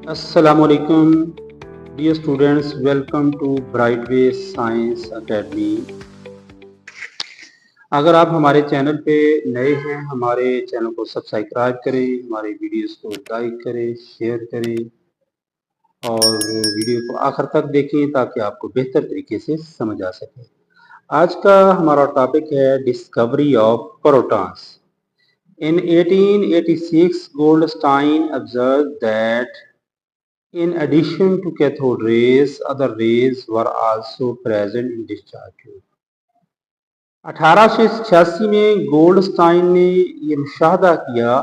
अस्सलाम वालेकुम dear students, welcome to Brightway science academy. अगर आप हमारे चैनल पे नए हैं, हमारे चैनल को सब्सक्राइब करें, हमारे वीडियोस को लाइक करें, शेयर करें और वीडियो को आखिर तक देखें ताकि आपको बेहतर तरीके से समझ आ सके। आज का हमारा टॉपिक है discovery of protons. In 1886, Goldstein observed that in addition to cathode rays, other rays were also present in discharge tube. 1886 में गोल्डस्टाइन ने ये मुशाहदा किया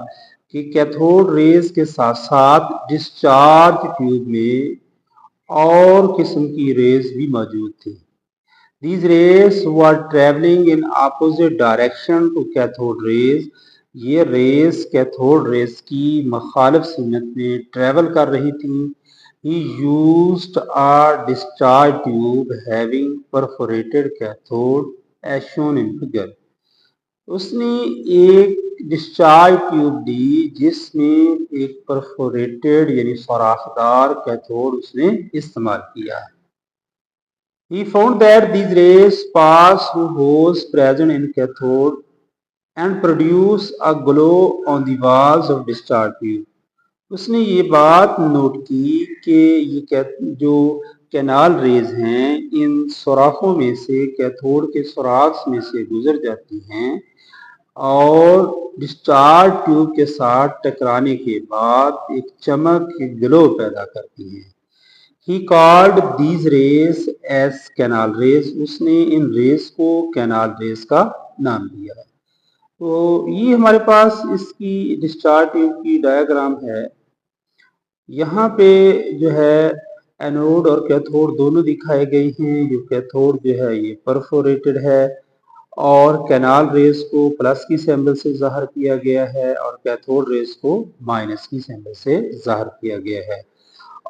कि कैथोड रेज के साथ साथ डिस्चार्ज ट्यूब में और किस्म की रेज भी मौजूद थी। These rays were traveling in opposite direction to cathode rays. ये रेस कैथोड रेस की मुखालिफ सिमत में ट्रेवल कर रही थी। He used a discharge tube having perforated cathode as shown in figure. उसने एक डिस्चार्ज ट्यूब दी जिसमें एक परफोरेटेड यानी सुराखदार कैथोड उसने इस्तेमाल किया। He found that these rays pass through holes present in cathode and produce a glow on the walls of discharge tube. उसने ये बात नोट की कि ये जो कैनाल रेज हैं इन सुराखों में से कैथोड के सुराख में से गुजर जाती हैं और डिस्चार्ज ट्यूब के साथ टकराने के बाद एक चमक ग्लो पैदा करती हैं। He called these rays as canal rays. उसने इन रेस को कैनाल रेस का नाम दिया। तो ये हमारे पास इसकी डिस्चार्ज ट्यूब की डायग्राम है। यहाँ पे जो है एनोड और कैथोड दोनों दिखाए गए हैं। जो कैथोड जो है ये परफोरेटेड है और कैनाल रेस को प्लस की सिंबल से ज़ाहिर किया गया है और कैथोड रेस को माइनस की सिंबल से ज़ाहिर किया गया है।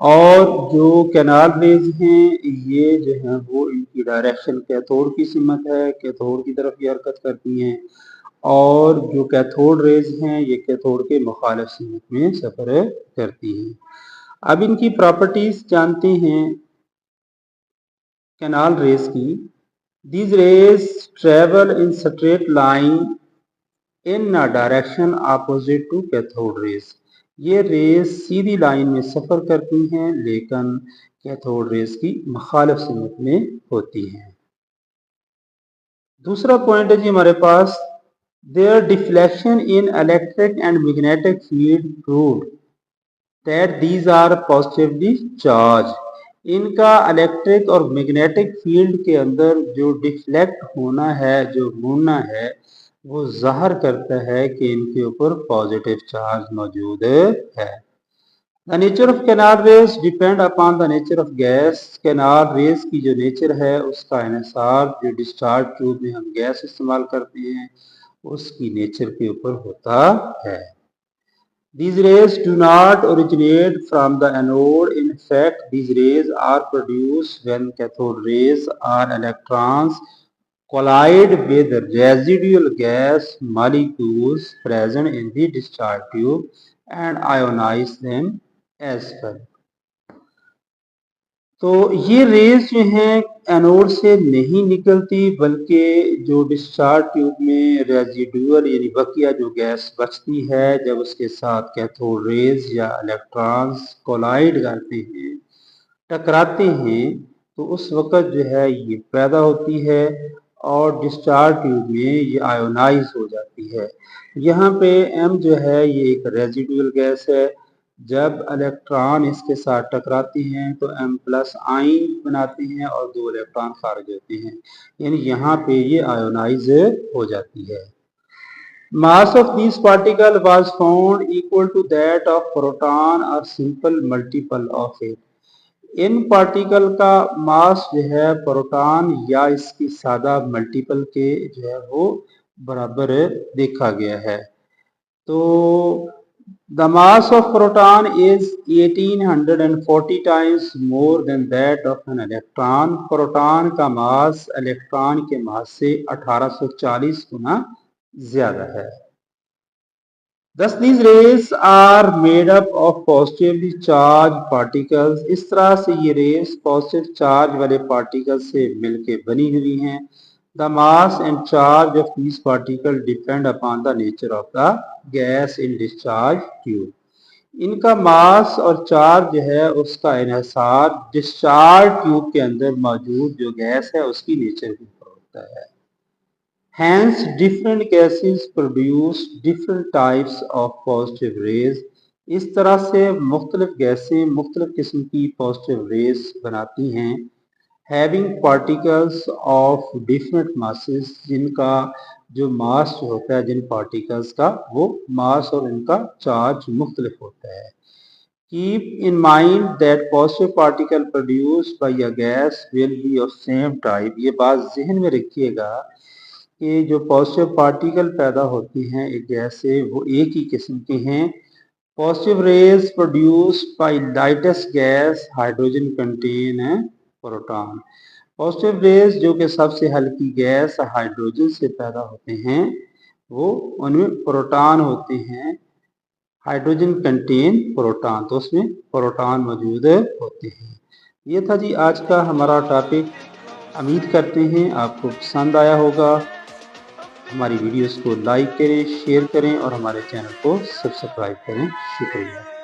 और जो कैनाल रेज हैं ये जो है वो इनकी डायरेक्शन कैथोड की सिमत है, कैथोड की तरफ ये हरकत करती हैं और जो कैथोड रेज हैं ये कैथोड के मुखालिफ सिमत में सफ़र करती हैं। अब इनकी प्रॉपर्टीज जानते हैं कैनाल रेज की। These rays travel in straight line in a direction opposite to cathode rays. ये रेस सीधी लाइन में सफ़र करती हैं लेकिन कैथोड रेस की मुखालिफ सिमत में होती हैं। दूसरा पॉइंट है जी हमारे पास their deflection in electric and magnetic field proved that these are positively charged. इनका इलेक्ट्रिक और मैग्नेटिक फील्ड के अंदर जो डिफ्लेक्ट होना है, जो मुड़ना है, वो ज़ाहिर करता है कि इनके ऊपर पॉजिटिव चार्ज मौजूद है। The nature of canal rays depend upon the nature of gas. Canal rays की जो नेचर है उसका इन्हिसार जो डिस्चार्ज ट्यूब में हम गैस इस्तेमाल करते हैं उसकी नेचर के ऊपर होता है। These rays do not originate from the anode. In fact, these rays are produced when cathode rays or electrons collide with residual gas molecules present in the discharge tube and ionize them as well. तो ये raise जो हैं anode से नहीं निकलती बल्कि जो discharge tube में रेजिडुअल यानी बकिया जो गैस बचती है जब उसके साथ कैथोड रेज या इलेक्ट्रॉन्स कोलाइड करते हैं, टकराते हैं, तो उस वक़्त जो है ये पैदा होती है और डिस्चार्ज ट्यूब में ये आयोनाइज हो जाती है। यहाँ पे M जो है ये एक रेजिडुअल गैस है। जब इलेक्ट्रॉन इसके साथ टकराते हैं तो M प्लस आयन बनाते हैं और दो इलेक्ट्रॉन खारिज होते हैं, यानी यहाँ पे ये आयोनाइज हो जाती है। Mass of these particles was found equal to that of proton or simple multiple of it. In particle का मास जो है प्रोटॉन या इसकी सादा मल्टीपल के जो है वो बराबर देखा गया है। तो the mass of proton is 1840 times more than that of an electron. Proton का मास इलेक्ट्रॉन के मास से 1840 गुना ज्यादा है। Thus these rays are made up of positively charged particles. इस तरह से ये रेस पॉजिटिव चार्ज वाले पार्टिकल्स से मिलके बनी हुई हैं. The mass and charge of these particles depend upon the nature of the gas in discharge tube. इनका मास और चार्ज जो है उसका इन्हिसार डिस्चार्ज ट्यूब के अंदर मौजूद जो गैस है उसकी नेचर के ऊपर होता है. Hence, different gases produce different types of positive rays. इस तरह से मुख्तलिफ गैसें मुख्तलिफ किस्म की पॉजिटिव रेज बनाती हैं. Having particles of different masses, जिनका जो मास होता है जिन पार्टिकल्स का वो मास और इनका चार्ज मुख्तलिफ होता है. Keep in mind that positive particle produced by a gas will be of same type. ये बात जहन में रखिएगा कि जो पॉजिटिव पार्टिकल पैदा होती हैं एक गैस से वो एक ही किस्म के हैं. Positive raise produced by lightest gas hydrogen contain proton. Positive raise जो कि सबसे हल्की गैस हाइड्रोजन से पैदा होते हैं वो उनमें प्रोटॉन होते हैं. हाइड्रोजन कंटेन प्रोटॉन, तो उसमें प्रोटॉन मौजूद होते हैं. ये था जी आज का हमारा टॉपिक. उम्मीद करते हैं आपको पसंद आया होगा. हमारी वीडियोस को लाइक करें, शेयर करें और हमारे चैनल को सब्सक्राइब करें. शुक्रिया.